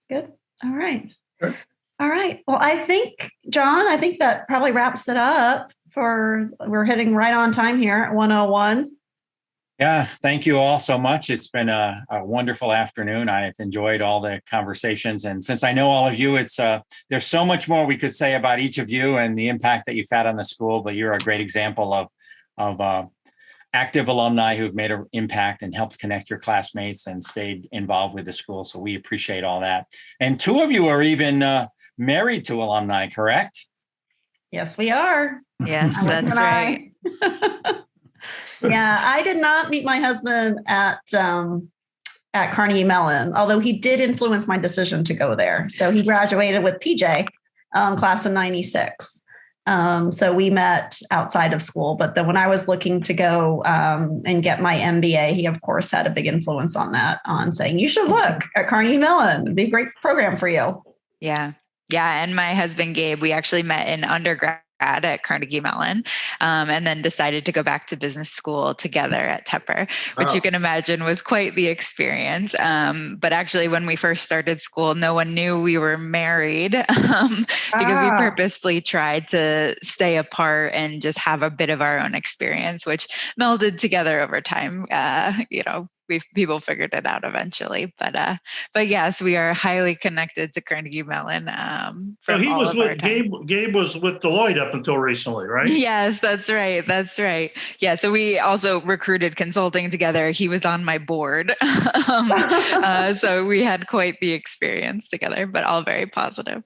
Good. All right. Sure. All right. Well, John, I think that probably wraps it up we're hitting right on time here at 1:01. Yeah, thank you all so much. It's been a wonderful afternoon. I've enjoyed all the conversations. And since I know all of you, there's so much more we could say about each of you and the impact that you've had on the school, but you're a great example of active alumni who've made an impact and helped connect your classmates and stayed involved with the school. So we appreciate all that. And two of you are even married to alumni, correct? Yes, we are. Yes, that's right. Yeah, I did not meet my husband at Carnegie Mellon, although he did influence my decision to go there. So he graduated with PJ, class of 96. So we met outside of school, but then when I was looking to go and get my MBA, he of course had a big influence on saying, you should look at Carnegie Mellon. It'd be a great program for you. Yeah. Yeah. And my husband, Gabe, we actually met in undergrad at Carnegie Mellon, and then decided to go back to business school together at Tepper, which you can imagine was quite the experience. But actually, when we first started school, no one knew we were married because we purposefully tried to stay apart and just have a bit of our own experience, which melded together over time. People figured it out eventually, but yes, we are highly connected to Carnegie Mellon. So he was with Gabe was with Deloitte up until recently, right? Yes, that's right. That's right. Yeah. So we also recruited consulting together. He was on my board. So we had quite the experience together, but all very positive.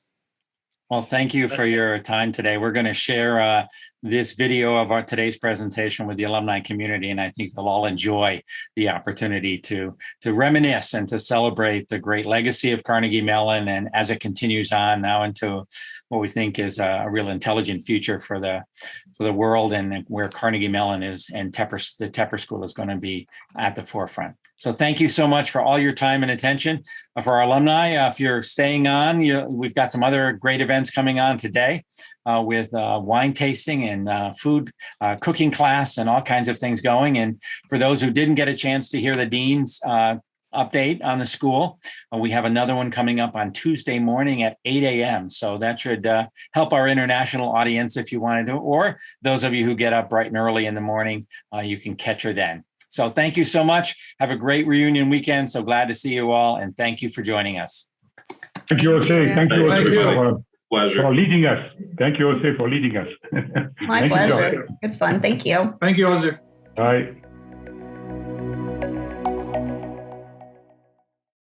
Well, thank you for your time today. We're going to share this video of today's presentation with the alumni community, and I think they'll all enjoy the opportunity to reminisce and to celebrate the great legacy of Carnegie Mellon, and as it continues on now into what we think is a real intelligent future for the world, and where Carnegie Mellon is and the Tepper School is going to be at the forefront. So thank you so much for all your time and attention. For our alumni, if you're staying on, we've got some other great events coming on today with wine tasting and food cooking class and all kinds of things going. And for those who didn't get a chance to hear the dean's update on the school, we have another one coming up on Tuesday morning at 8 a.m. So that should help our international audience if you wanted to, or those of you who get up bright and early in the morning, you can catch her then. So thank you so much. Have a great reunion weekend. So glad to see you all. And thank you for joining us. Thank you, Jose. Thank you, Pleasure. for leading us. Thank you, Jose, for leading us. My pleasure. Good fun. Thank you. Thank you, Ozzy. Bye.